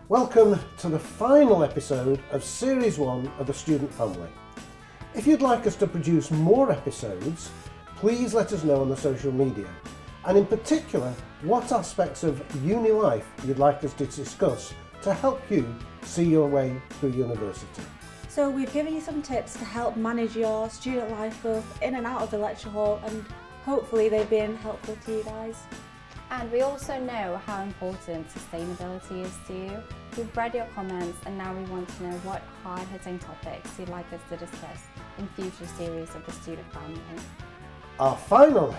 Welcome to the final episode of Series 1 of The Student Family. If you'd like us to produce more episodes, please let us know on the social media, and in particular, what aspects of uni life you'd like us to discuss to help you see your way through university. So we've given you some tips to help manage your student life both in and out of the lecture hall, and hopefully they've been helpful to you guys. And we also know how important sustainability is to you. We've read your comments and now we want to know what hard-hitting topics you'd like us to discuss in future series of the Student Family. Our final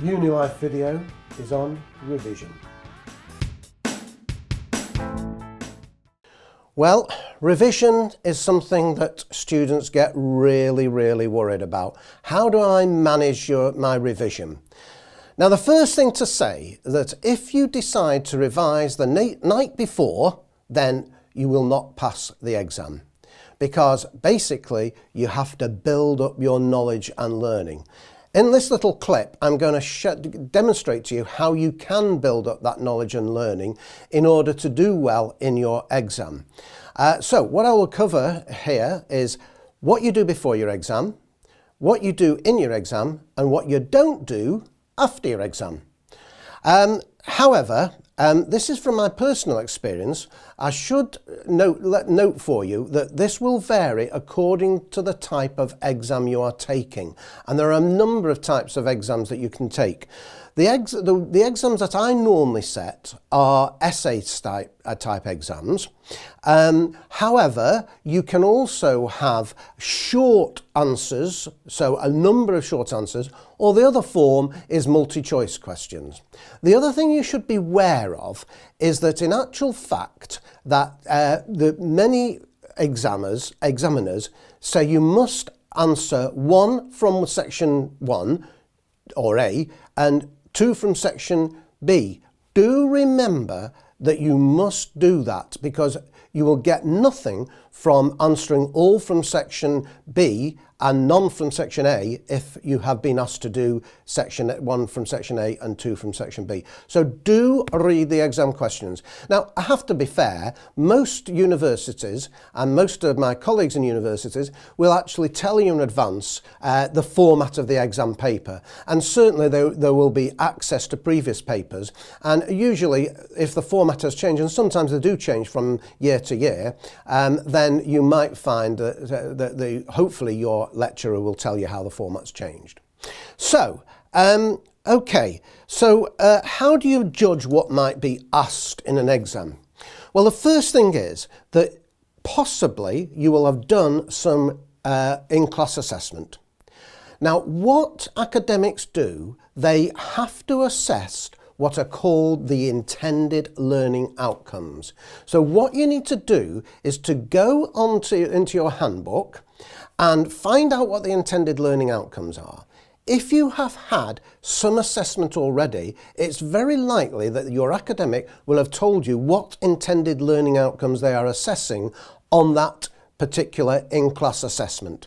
uni life video is on revision. Well, revision is something that students get really worried about. How do I manage my revision? Now, the first thing to say is that if you decide to revise the night before, then you will not pass the exam, because basically you have to build up your knowledge and learning. In this little clip, I'm going to demonstrate to you how you can build up that knowledge and learning in order to do well in your exam. So what I will cover here is what you do before your exam, what you do in your exam, and what you don't do after your exam. However, this is from my personal experience. I should note for you that this will vary according to the type of exam you are taking, and there are a number of types of exams that you can take. The exams that I normally set are essay type exams. However, you can also have short answers, so a number of short answers, or the other form is multi-choice questions. The other thing you should be aware of is that in actual fact that many examiners say you must answer 1 from section 1 or A and 2 from section B. Do remember that you must do that, because you will get nothing from answering all from section B and none from section A if you have been asked to do section 1 from section A and 2 from section B. So do read the exam questions. Now, I have to be fair, most universities and most of my colleagues in universities will actually tell you in advance the format of the exam paper, and certainly there will be access to previous papers, and usually if the format has changed, and sometimes they do change from year to year, then you might find that hopefully your lecturer will tell you how the format's changed. So, okay, so how do you judge what might be asked in an exam? Well, the first thing is that possibly you will have done some in-class assessment. Now, what academics do, they have to assess what are called the intended learning outcomes. So what you need to do is to go into your handbook and find out what the intended learning outcomes are. If you have had some assessment already, it's very likely that your academic will have told you what intended learning outcomes they are assessing on that particular in-class assessment.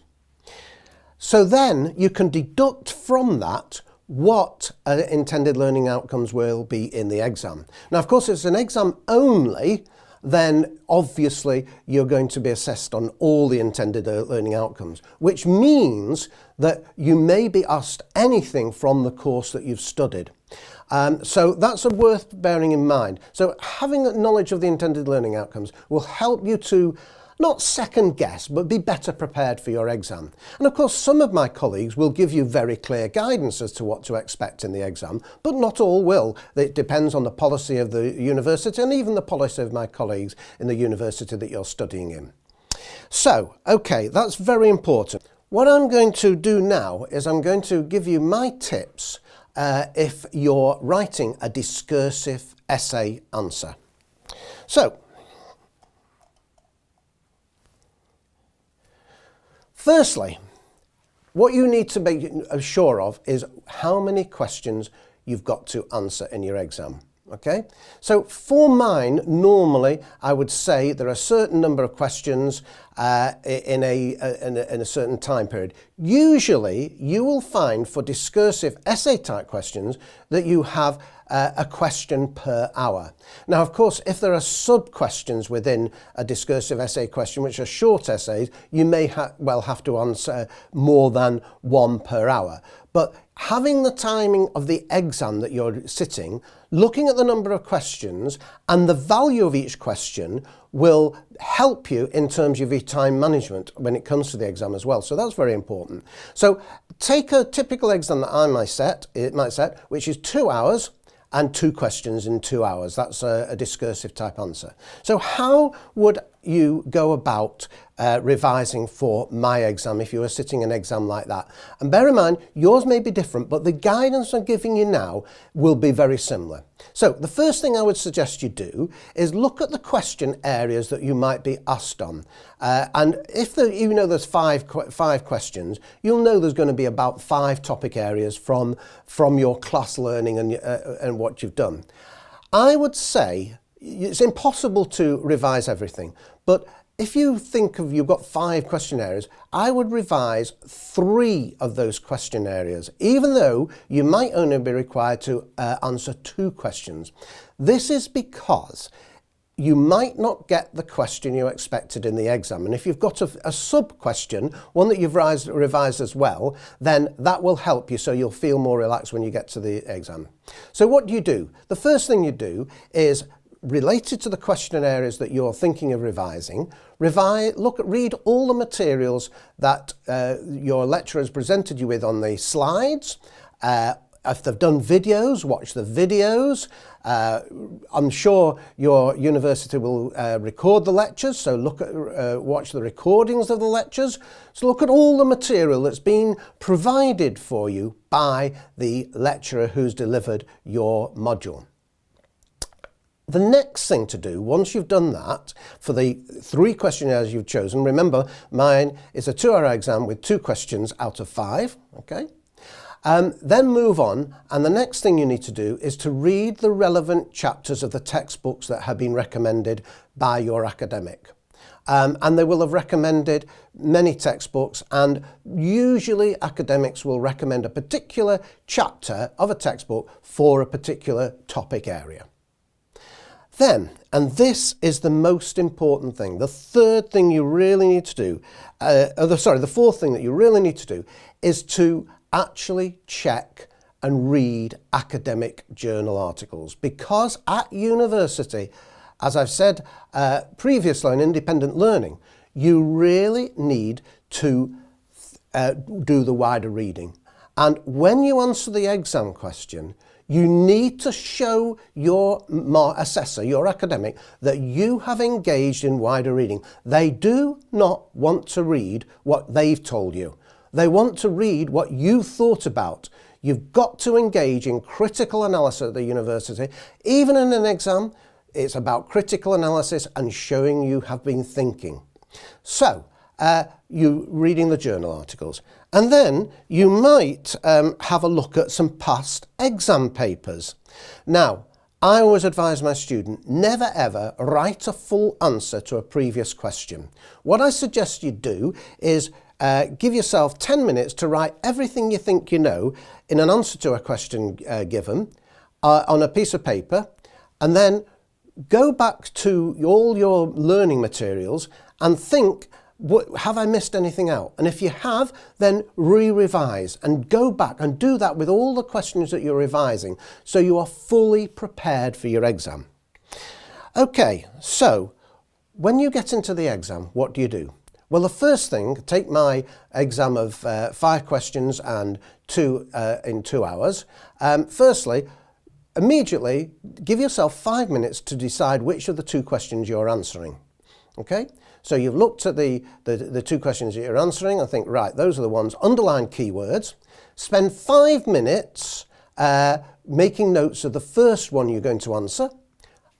So then you can deduct from that what intended learning outcomes will be in the exam. Now, of course, if it's an exam only, then obviously you're going to be assessed on all the intended learning outcomes, which means that you may be asked anything from the course that you've studied. So that's worth bearing in mind. So having knowledge of the intended learning outcomes will help you to not second guess, but be better prepared for your exam. And of course, some of my colleagues will give you very clear guidance as to what to expect in the exam, but not all will. It depends on the policy of the university and even the policy of my colleagues in the university that you're studying in. So, okay, that's very important. What I'm going to do now is I'm going to give you my tips if you're writing a discursive essay answer. So, firstly, what you need to be sure of is how many questions you've got to answer in your exam. Okay, so for mine, normally I would say there are a certain number of questions in a certain time period. Usually you will find for discursive essay type questions that you have a question per hour. Now, of course, if there are sub-questions within a discursive essay question, which are short essays, you may well have to answer more than one per hour. But having the timing of the exam that you're sitting, looking at the number of questions and the value of each question will help you in terms of your time management when it comes to the exam as well. So that's very important. So take a typical exam that I might set, which is 2 hours and 2 questions in 2 hours. That's a discursive type answer. So how would you go about revising for my exam if you were sitting an exam like that? And bear in mind, yours may be different, but the guidance I'm giving you now will be very similar. So the first thing I would suggest you do is look at the question areas that you might be asked on. And if even though there's five questions, you'll know there's going to be about 5 topic areas from your class learning and what you've done. I would say it's impossible to revise everything, but if you think of you've got 5 question areas, I would revise 3 of those question areas, even though you might only be required to answer 2 questions. This is because you might not get the question you expected in the exam. And if you've got a sub-question, one that you've revised as well, then that will help you so you'll feel more relaxed when you get to the exam. So what do you do? The first thing you do is, related to the question areas that you're thinking of revising, read all the materials that your lecturer has presented you with on the slides. If they've done videos, watch the videos. I'm sure your university will record the lectures, so watch the recordings of the lectures. So look at all the material that's been provided for you by the lecturer who's delivered your module. The next thing to do, once you've done that, for the 3 questionnaires you've chosen, remember mine is a 2-hour exam with 2 questions out of 5, okay? Then move on, and the next thing you need to do is to read the relevant chapters of the textbooks that have been recommended by your academic. And they will have recommended many textbooks, and usually academics will recommend a particular chapter of a textbook for a particular topic area. Then, and this is the most important thing, the third thing you really need to do, the fourth thing that you really need to do is to actually check and read academic journal articles. Because at university, as I've said previously in independent learning, you really need to do the wider reading. And when you answer the exam question, you need to show your assessor, your academic, that you have engaged in wider reading. They do not want to read what they've told you. They want to read what you thought about. You've got to engage in critical analysis at the university. Even in an exam, it's about critical analysis and showing you have been thinking. So, you reading the journal articles. And then you might have a look at some past exam papers. Now, I always advise my student, never ever write a full answer to a previous question. What I suggest you do is give yourself 10 minutes to write everything you think you know in an answer to a question given on a piece of paper, and then go back to all your learning materials and think, have I missed anything out? And if you have, then re-revise and go back and do that with all the questions that you're revising so you are fully prepared for your exam. Okay, so when you get into the exam, what do you do? Well, the first thing, take my exam of 5 questions and 2 in 2 hours. Firstly, immediately give yourself 5 minutes to decide which of the 2 questions you're answering. Okay? So you've looked at the 2 questions that you're answering and think, right, those are the ones. Underline keywords. Spend 5 minutes making notes of the first one you're going to answer.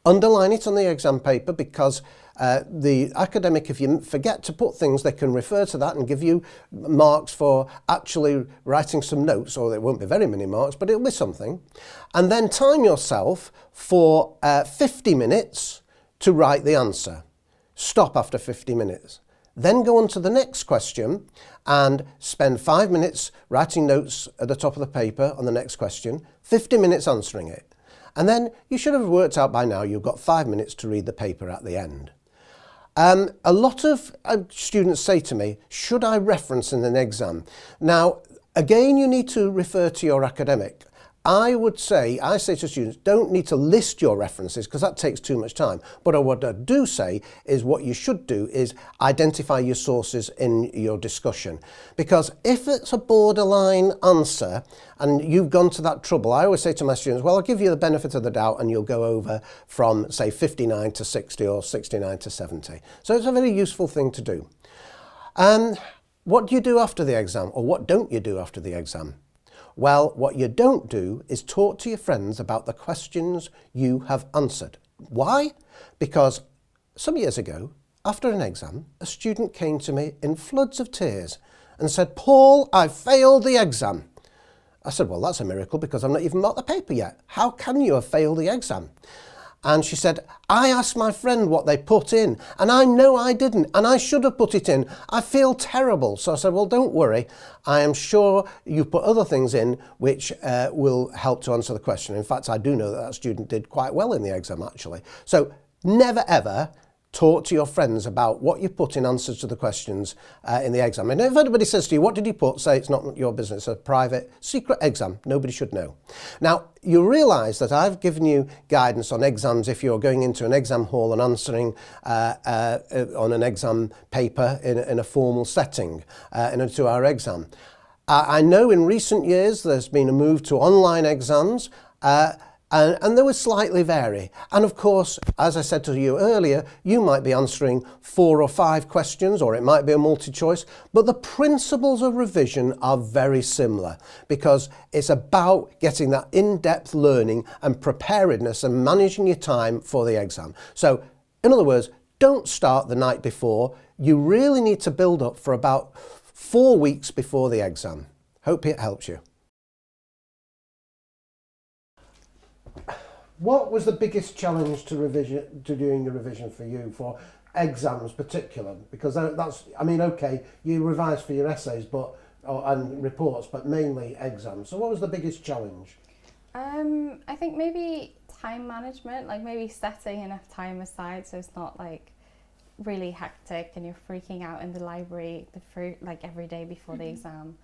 Underline it on the exam paper, because the academic, if you forget to put things, they can refer to that and give you marks for actually writing some notes, or there won't be very many marks, but it'll be something. And then time yourself for 50 minutes to write the answer. Stop after 50 minutes. Then go on to the next question and spend 5 minutes writing notes at the top of the paper on the next question, 50 minutes answering it. And then you should have worked out by now you've got 5 minutes to read the paper at the end. A lot of students say to me, should I reference in an exam? Now, again, you need to refer to your academic. I say to students, don't need to list your references because that takes too much time. But what I do say is what you should do is identify your sources in your discussion. Because if it's a borderline answer and you've gone to that trouble, I always say to my students, well, I'll give you the benefit of the doubt and you'll go over from, say, 59 to 60 or 69 to 70. So it's a very useful thing to do. What do you do after the exam, or what don't you do after the exam? Well, what you don't do is talk to your friends about the questions you have answered. Why? Because some years ago, after an exam, a student came to me in floods of tears and said, Paul, I failed the exam. I said, well, that's a miracle because I've not even marked the paper yet. How can you have failed the exam? And she said, I asked my friend what they put in and I know I didn't and I should have put it in. I feel terrible. So I said, well, don't worry. I am sure you put other things in which will help to answer the question. In fact, I do know that student did quite well in the exam actually. So never ever talk to your friends about what you put in answers to the questions in the exam. And if anybody says to you, what did you put? Say it's not your business, a private, secret exam. Nobody should know. Now, you realise that I've given you guidance on exams if you're going into an exam hall and answering on an exam paper in a formal setting in a 2-hour exam. I know in recent years there's been a move to online exams, and they will slightly vary. And of course, as I said to you earlier, you might be answering 4 or 5 questions, or it might be a multi-choice, but the principles of revision are very similar because it's about getting that in-depth learning and preparedness and managing your time for the exam. So, in other words, don't start the night before. You really need to build up for about 4 weeks before the exam. Hope it helps you. What was the biggest challenge to doing the revision for you for exams particular? Because that's, I mean, okay, you revise for your essays and reports, but mainly exams. So what was the biggest challenge? I think maybe time management, like maybe setting enough time aside so it's not like really hectic and you're freaking out in the library like every day before the exam.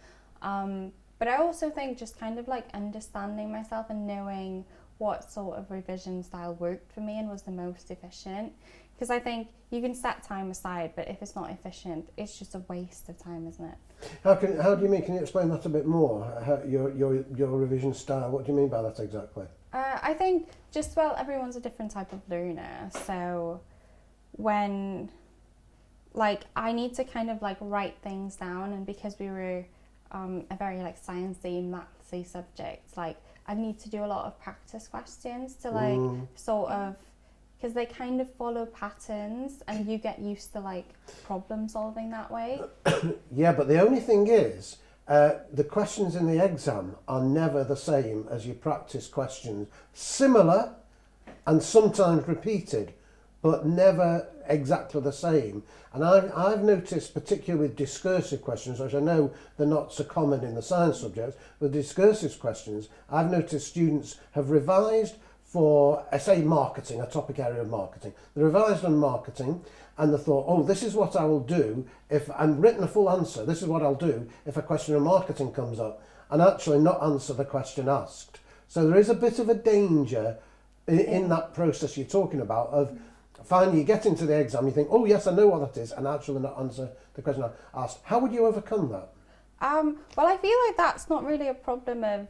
But I also think just kind of like understanding myself and knowing what sort of revision style worked for me and was the most efficient. Because I think you can set time aside, but if it's not efficient, it's just a waste of time, isn't it? How do you mean? Can you explain that a bit more? Your revision style. What do you mean by that exactly? I think just, well, everyone's a different type of learner. So when, like, I need to kind of like write things down, and because we were a very like sciencey, mathsy subject, like I need to do a lot of practice questions to like sort of, because they kind of follow patterns and you get used to like problem solving that way. Yeah, but the only thing is the questions in the exam are never the same as your practice questions. Similar and sometimes repeated, but never exactly the same. And I've noticed, particularly with discursive questions, which I know they're not so common in the science subjects, but discursive questions, I've noticed students have revised for, say, marketing, a topic area of marketing. They revised on marketing and they thought, oh, this is what I will do if I'm written a full answer. This is what I'll do if a question of marketing comes up, and actually not answer the question asked. So there is a bit of a danger in that process you're talking about of finally you get into the exam, you think, oh yes, I know what that is, and actually not answer the question I asked. How would you overcome that? Well, I feel like that's not really a problem of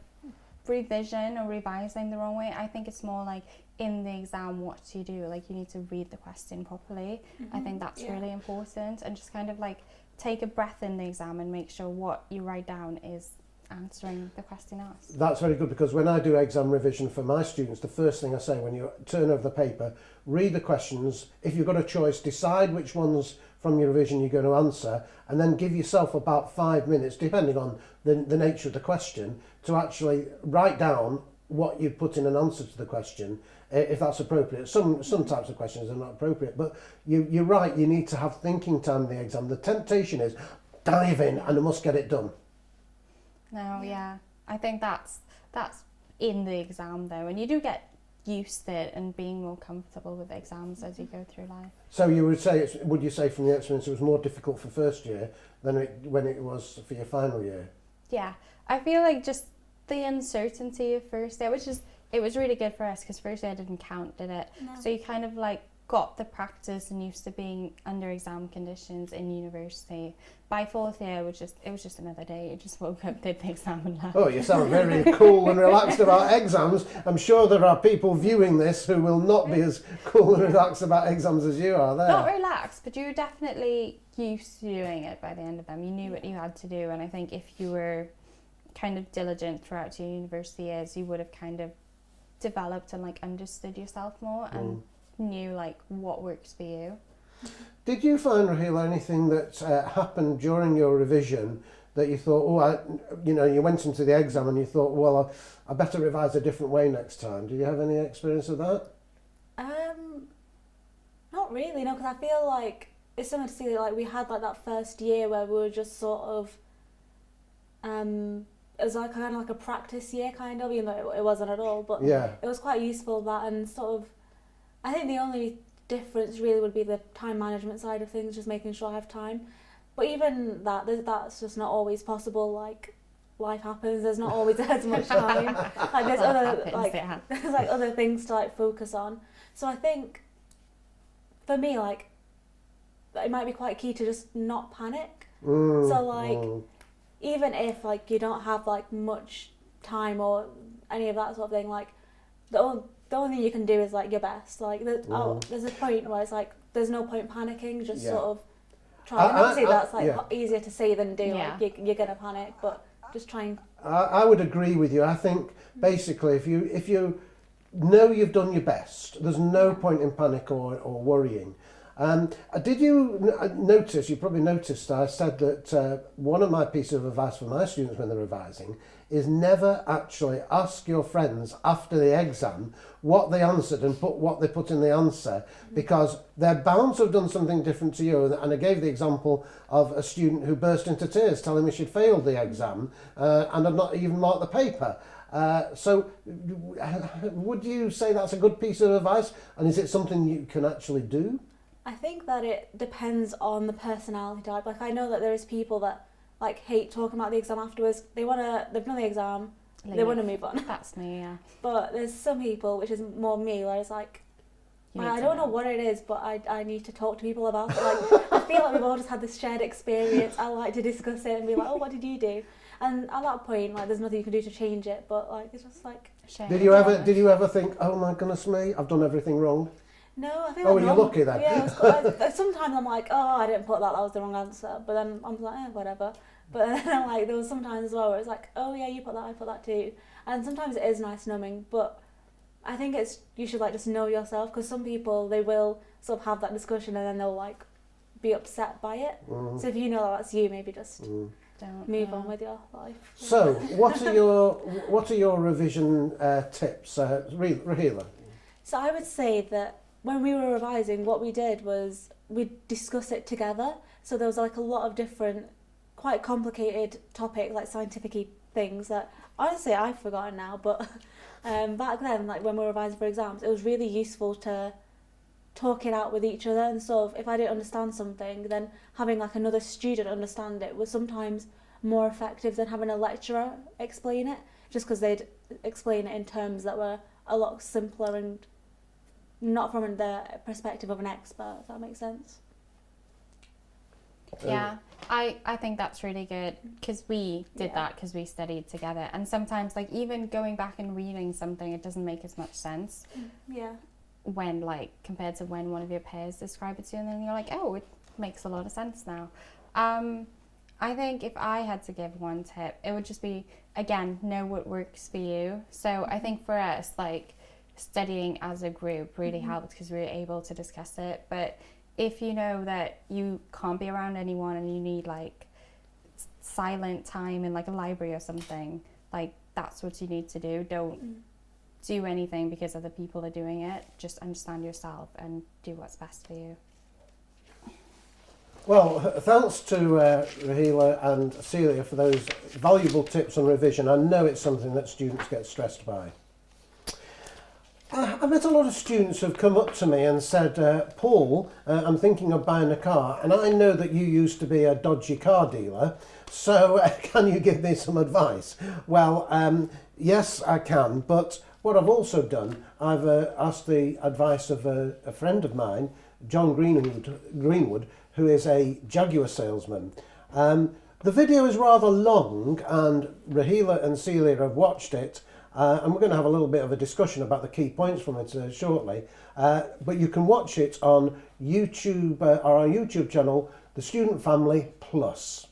revision or revising the wrong way. I think it's more like in the exam, what do you do? Like you need to read the question properly. I think that's really important, and just kind of like take a breath in the exam and make sure what you write down is answering the question asked. That's very good, because when I do exam revision for my students, the first thing I say when you turn over the paper, read the questions. If you've got a choice, decide which ones from your revision you're going to answer, and then give yourself about 5 minutes, depending on the nature of the question, to actually write down what you put in an answer to the question, if that's appropriate. Some types of questions are not appropriate, but you're right, you need to have thinking time in the exam. The temptation is dive in and I must get it done. No, yeah. I think that's in the exam though, and you do get used to it and being more comfortable with exams as you go through life. So you would say, would you say from the experience it was more difficult for first year than when it was for your final year? Yeah, I feel like just the uncertainty of first year, it was really good for us because first year didn't count, did it? No. So you kind of like got the practice and used to being under exam conditions in university. By fourth year, it was just another day. You just woke up, did the exam and left. Oh, you sound very cool and relaxed about exams. I'm sure there are people viewing this who will not be as cool and relaxed about exams as you are there. Not relaxed, but you were definitely used to doing it by the end of them. You knew what you had to do, and I think if you were kind of diligent throughout your university years, you would have kind of developed and like understood yourself more and knew like what works for you. Did you find, Raheela, anything that happened during your revision that you thought, you went into the exam and you thought, well, I better revise a different way next time? Did you have any experience of that? Not really, no, because I feel like it's similar to see like we had like that first year where we were just sort of it was like kind of like a practice year kind of, even though it wasn't at all, but yeah, it was quite useful that, and sort of I think the only difference really would be the time management side of things, just making sure I have time. But even that's just not always possible. Like life happens, there's not always as much time. Like there's there's like other things to like focus on. So I think for me, like it might be quite key to just not panic. So like even if like you don't have like much time or any of that sort of thing, like the only thing you can do is like your best. Like there's a point where it's like there's no point panicking, just sort of try. Obviously that's like easier to say than do. Yeah. Like you're gonna panic, but just try and. I would agree with you. I think basically if you know you've done your best, there's no point in panic or worrying. Did you notice, you probably noticed, I said that one of my pieces of advice for my students when they're revising is never actually ask your friends after the exam what they answered and put what they put in the answer, because they're bound to have done something different to you. And I gave the example of a student who burst into tears telling me she'd failed the exam and had not even marked the paper. So would you say that's a good piece of advice, and is it something you can actually do? I think that it depends on the personality type. Like I know that there is people that like hate talking about the exam afterwards. They've done the exam, they want to move on. That's me, yeah. But there's some people, which is more me, where it's like, I don't know what it is, but I need to talk to people about it. Like I feel like we've all just had this shared experience. I like to discuss it and be like, oh, what did you do? And at that point, like there's nothing you can do to change it. But like it's just like. Did you ever think, oh my goodness me, I've done everything wrong? No, I think. Oh, well, you're lucky then. Yeah, sometimes I'm like, oh, I didn't put that was the wrong answer. But then I'm like, whatever. But then like there was sometimes as well where it's like, oh yeah, you put that, I put that too. And sometimes it is nice numbing, but I think you should like just know yourself, because some people, they will sort of have that discussion and then they'll like be upset by it. So if you know that's you, maybe just don't move on with your life. So what are your revision tips, Raheela? So I would say that when we were revising, what we did was we'd discuss it together. So there was like a lot of different, quite complicated topics, like scientific-y things that honestly I've forgotten now. But back then, like when we were revising for exams, it was really useful to talk it out with each other. And sort of, if I didn't understand something, then having like another student understand it was sometimes more effective than having a lecturer explain it, just because they'd explain it in terms that were a lot simpler and not from the perspective of an expert, if that makes sense. Yeah, I think that's really good, because we did that because we studied together, and sometimes like even going back and reading something, it doesn't make as much sense when like compared to when one of your peers describe it to you, and then you're like, oh, it makes a lot of sense now. I think if I had to give one tip, it would just be, again, know what works for you. So I think for us, like studying as a group really helped because we were able to discuss it. But if you know that you can't be around anyone and you need like silent time in like a library or something, like that's what you need to do. Don't do anything because other people are doing it. Just understand yourself and do what's best for you. Well, thanks to Raheela and Celia for those valuable tips on revision. I know it's something that students get stressed by. I've met a lot of students who've come up to me and said, Paul, I'm thinking of buying a car, and I know that you used to be a dodgy car dealer, so can you give me some advice? Well, yes, I can, but what I've also done, I've asked the advice of a friend of mine, John Greenwood, who is a Jaguar salesman. The video is rather long, and Raheela and Celia have watched it, and we're going to have a little bit of a discussion about the key points from it shortly. But you can watch it on YouTube, or our YouTube channel, The Student Family Plus.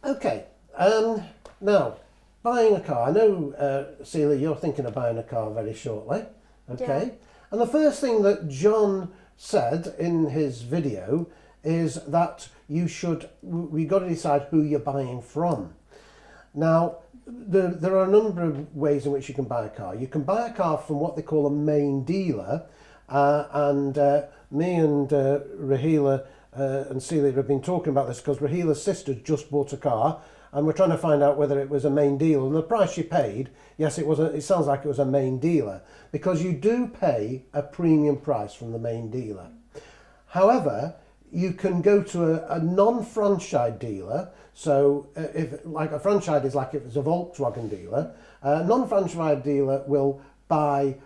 Okay, now, buying a car. I know, Celia, you're thinking of buying a car very shortly. Okay, Yeah. and the first thing that John said in his video is that we got to decide who you're buying from. Now, there are a number of ways in which you can buy a car. You can buy a car from what they call a main dealer, and me and Raheela and Celia have been talking about this because Raheela's sister just bought a car, and we're trying to find out whether it was a main dealer. And the price she paid, yes, it sounds like it was a main dealer, because you do pay a premium price from the main dealer. However, you can go to a non-franchise dealer. So if like a franchise is like if it's a Volkswagen dealer, a non-franchise dealer will buy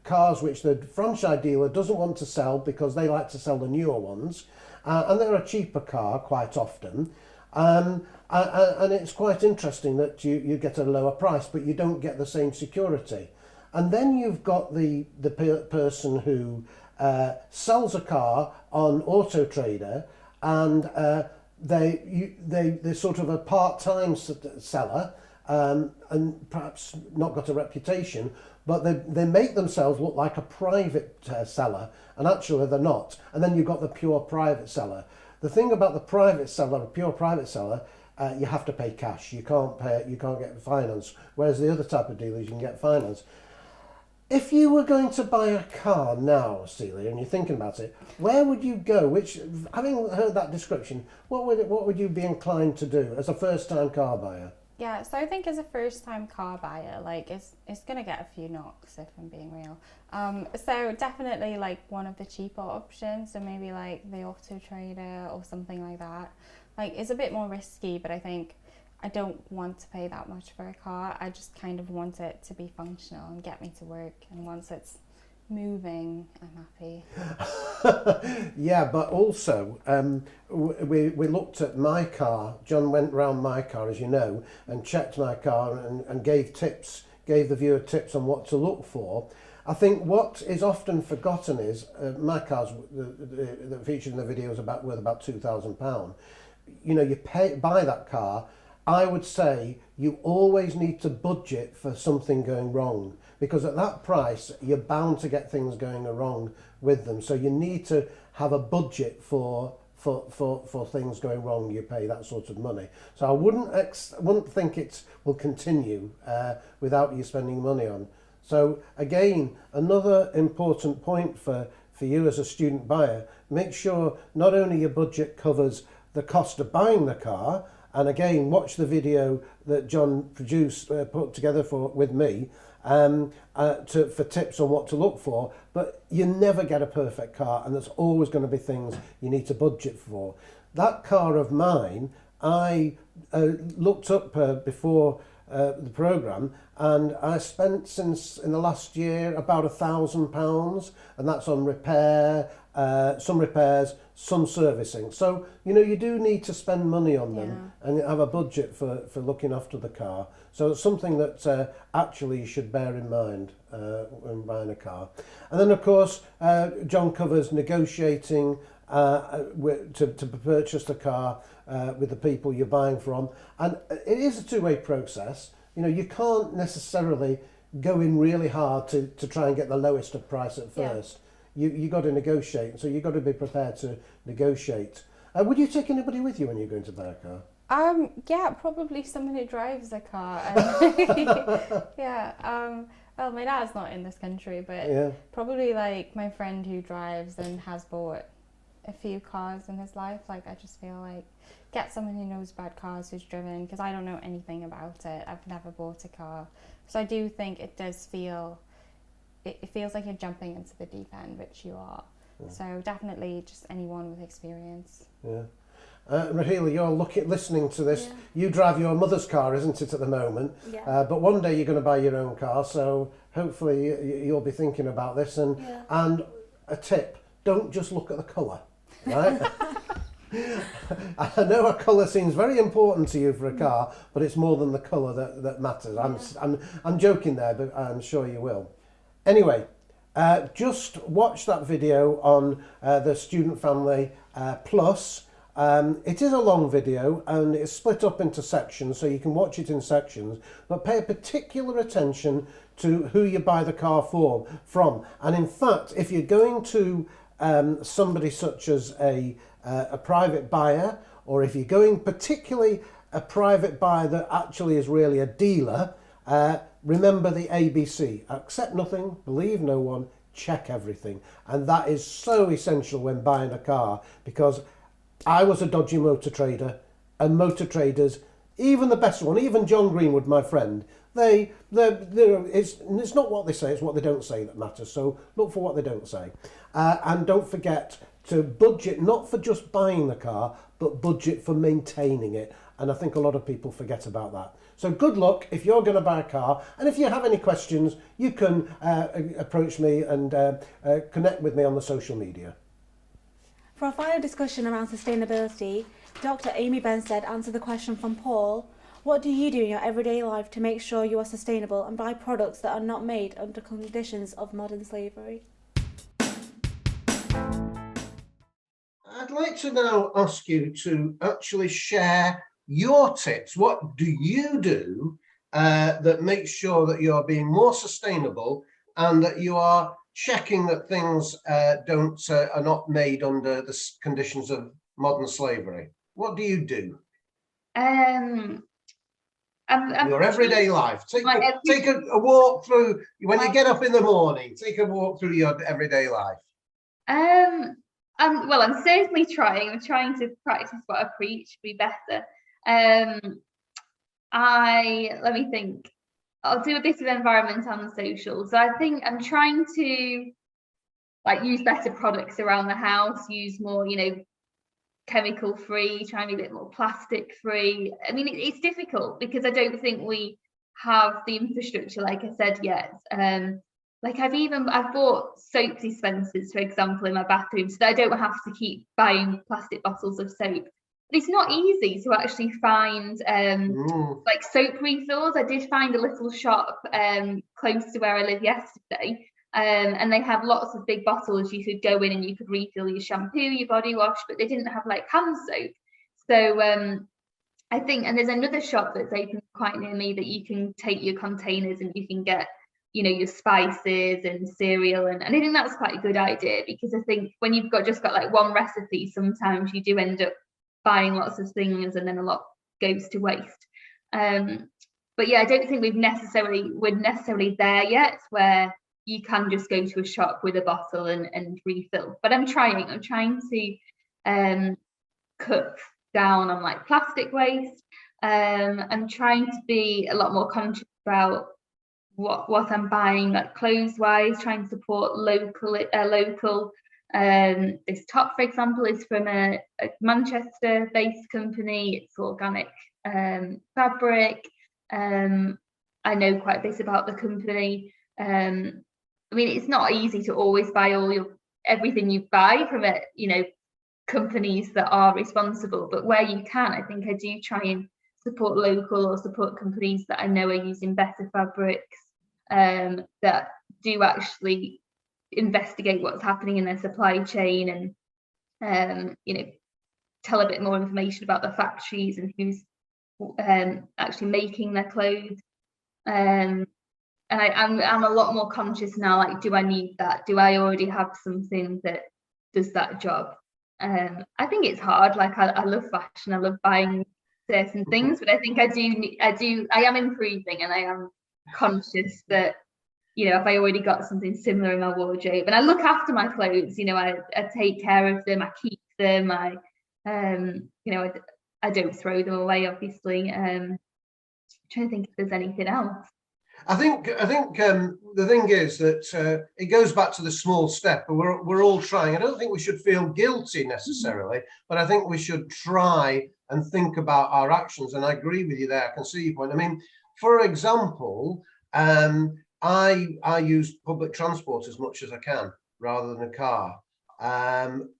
cars which the franchise dealer doesn't want to sell because they like to sell the newer ones, and they're a cheaper car quite often. And it's quite interesting that you get a lower price, but you don't get the same security. And then you've got the person who sells a car on Auto Trader, and they're sort of a part-time seller, and perhaps not got a reputation, but they make themselves look like a private seller, and actually they're not. And then you've got the pure private seller. The thing about the private seller, a pure private seller, you have to pay cash. You can't get finance. Whereas the other type of dealers, you can get finance. If you were going to buy a car now, Celia, and you're thinking about it, where would you go? Having heard that description, what would you be inclined to do as a first-time car buyer? Yeah, so I think as a first-time car buyer, like it's gonna get a few knocks if I'm being real. So definitely like one of the cheaper options, so maybe like the Auto Trader or something like that. Like it's a bit more risky, but I think I don't want to pay that much for a car. I just kind of want it to be functional and get me to work. And once it's moving, I'm happy. Yeah, but also we looked at my car. John went round my car, as you know, and checked my car and gave the viewer tips on what to look for. I think what is often forgotten is my car's that featured in the video is worth about £2,000. You know, buy that car. I would say you always need to budget for something going wrong, because at that price you're bound to get things going wrong with them. So you need to have a budget for things going wrong. You pay that sort of money. So I wouldn't think it will continue without you spending money on. So again, another important point for you as a student buyer, make sure not only your budget covers the cost of buying the car. And again, watch the video that John put together with me for tips on what to look for. But you never get a perfect car, and there's always going to be things you need to budget for. That car of mine, I looked up before the programme, and I spent in the last year about £1,000, and that's on some repairs, some servicing. So, you know, you do need to spend money on them and have a budget for looking after the car. So it's something that actually you should bear in mind when buying a car. And then, of course, John covers negotiating to purchase the car with the people you're buying from. And it is a two-way process. You know, you can't necessarily go in really hard to try and get the lowest of price at first. You got to negotiate, so you've got to be prepared to negotiate. Would you take anybody with you when you're going to buy a car? Yeah, probably someone who drives a car. Well, my dad's not in this country, but probably like my friend who drives and has bought a few cars in his life. Like, I just feel like get someone who knows about cars who's driven, because I don't know anything about it. I've never bought a car. So I do think it does feel, it feels like you're jumping into the deep end, which you are. Yeah. So definitely just anyone with experience. Yeah. Raheela, you're listening to this. Yeah. You drive your mother's car, isn't it, at the moment? Yeah. But one day you're going to buy your own car, so hopefully you'll be thinking about this. And a tip, don't just look at the colour, right? I know a colour seems very important to you for a car, but it's more than the colour that matters. I'm joking there, but I'm sure you will. Anyway, just watch that video on the Student Family Plus. It is a long video and it's split up into sections, so you can watch it in sections, but pay particular attention to who you buy the car from. And in fact, if you're going to somebody such as a private buyer, or if you're going particularly a private buyer that actually is really a dealer, remember the ABC: accept nothing, believe no one, check everything. And that is so essential when buying a car, because I was a dodgy motor trader, and motor traders, even the best one, even John Greenwood, my friend, it's not what they say, it's what they don't say that matters. So look for what they don't say. And don't forget to budget, not for just buying the car, but budget for maintaining it. And I think a lot of people forget about that. So good luck if you're going to buy a car. And if you have any questions, you can approach me and connect with me on the social media. For our final discussion around sustainability, Dr Amy Benstead answered the question from Paul: what do you do in your everyday life to make sure you are sustainable and buy products that are not made under conditions of modern slavery? I'd like to now ask you to actually share your tips. What do you do that makes sure that you're being more sustainable and that you are checking that things are not made under the conditions of modern slavery? What do you do? Your everyday life. Take a walk through, when you get up in the morning, take a walk through your everyday life. Well, I'm certainly trying. I'm trying to practice what I preach, be better. Let me think. I'll do a bit of environmental and social. So I think I'm trying to use better products around the house, use more, chemical free, try and be a bit more plastic free. I mean, it's difficult because I don't think we have the infrastructure, like I said, yet. I've bought soap dispensers, for example, in my bathroom, so that I don't have to keep buying plastic bottles of soap. But it's not easy to actually find soap refills. I did find a little shop close to where I live yesterday, and they had lots of big bottles. You could go in and you could refill your shampoo, your body wash, but they didn't have hand soap. So I think, and there's another shop that's open quite near me that you can take your containers and you can get your spices and cereal, and I think that's quite a good idea, because I think when you've just got one recipe, sometimes you do end up buying lots of things and then a lot goes to waste. But yeah, I don't think we're necessarily there yet where you can just go to a shop with a bottle and refill. But I'm trying to cut down on plastic waste. I'm trying to be a lot more conscious about what I'm buying, clothes wise, trying to support local. This top, for example, is from a Manchester based company. It's organic fabric. I know quite a bit about the company. I mean, it's not easy to always buy everything you buy from companies that are responsible, but where you can, I think I do try and support local or support companies that I know are using better fabrics, that do actually investigate what's happening in their supply chain, and tell a bit more information about the factories and who's actually making their clothes. And I'm a lot more conscious now, do I need that? Do I already have something that does that job? I think it's hard. I love fashion, I love buying certain things, but I think I am improving, and I am conscious that have I already got something similar in my wardrobe? And I look after my clothes, I take care of them, I keep them, I don't throw them away, obviously. I'm trying to think if there's anything else. I think the thing is that it goes back to the small step, and we're all trying. I don't think we should feel guilty necessarily, but I think we should try and think about our actions. And I agree with you there. I can see your point. I mean, for example, I use public transport as much as I can rather than a car.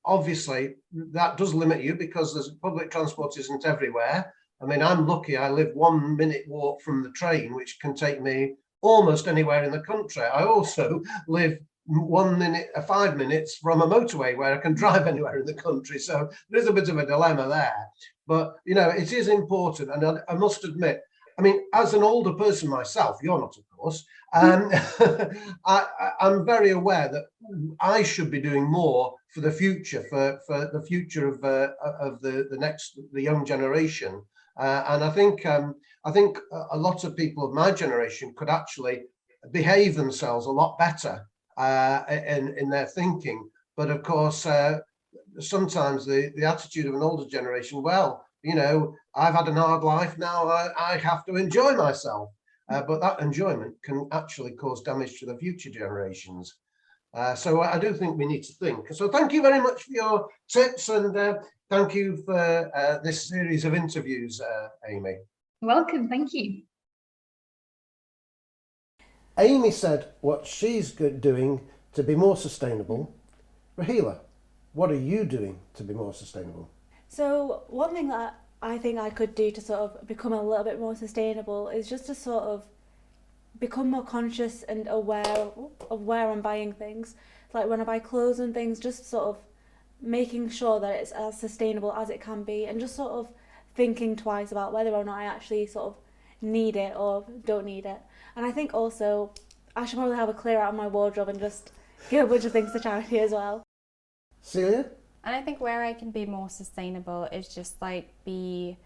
Obviously, that does limit you because there's public transport isn't everywhere. I mean, I'm lucky. I live 1 minute walk from the train, which can take me almost anywhere in the country. I also live 5 minutes from a motorway where I can drive anywhere in the country. So there's a bit of a dilemma there. But, it is important. And I must admit, I mean, as an older person myself, you're not, of course, I'm very aware that I should be doing more for the future, for the future of the young generation. And I think a lot of people of my generation could actually behave themselves a lot better in their thinking. But of course, sometimes the attitude of an older generation, well, I've had a hard life now, I have to enjoy myself. But that enjoyment can actually cause damage to the future generations. So I do think we need to think. So thank you very much for your tips, and thank you for this series of interviews, Amy. Welcome, thank you. Amy said what she's doing to be more sustainable. Raheela, what are you doing to be more sustainable? So one thing that I think I could do to sort of become a little bit more sustainable is just to sort of become more conscious and aware of where I'm buying things. Like when I buy clothes and things, just sort of making sure that it's as sustainable as it can be, and just sort of thinking twice about whether or not I actually sort of need it or don't need it. And I think also I should probably have a clear out of my wardrobe and just give a bunch of things to charity as well. Celia? And I think where I can be more sustainable is just be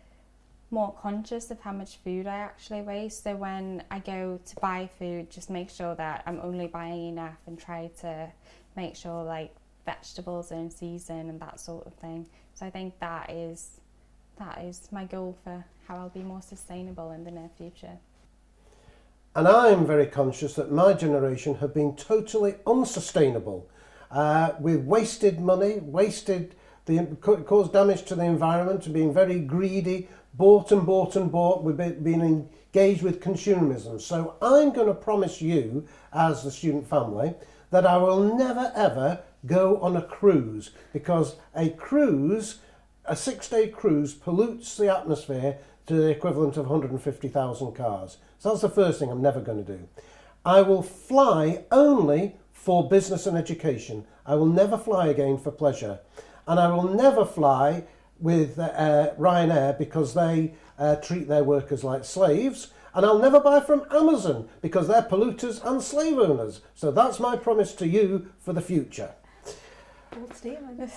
more conscious of how much food I actually waste. So when I go to buy food, just make sure that I'm only buying enough and try to make sure vegetables are in season and that sort of thing. So I think that is my goal for how I'll be more sustainable in the near future. And I'm very conscious that my generation have been totally unsustainable. We've wasted money, caused damage to the environment, being very greedy, bought and bought and bought. We've been engaged with consumerism. So I'm going to promise you, as the student family, that I will never ever go on a cruise, because a 6-day cruise pollutes the atmosphere to the equivalent of 150,000 cars. So that's the first thing I'm never going to do. I will fly only for business and education. I will never fly again for pleasure. And I will never fly with Ryanair because they treat their workers like slaves. And I'll never buy from Amazon because they're polluters and slave owners. So that's my promise to you for the future. Bold statement.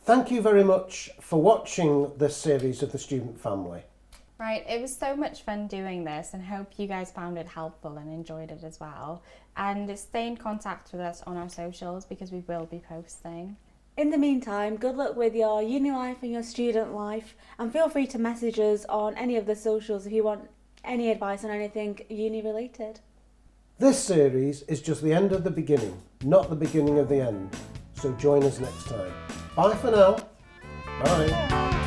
Thank you very much for watching this series of The Student Family. Right, it was so much fun doing this, and hope you guys found it helpful and enjoyed it as well. And stay in contact with us on our socials because we will be posting. In the meantime, good luck with your uni life and your student life, and feel free to message us on any of the socials if you want any advice on anything uni related. This series is just the end of the beginning, not the beginning of the end. So join us next time. Bye for now. Bye.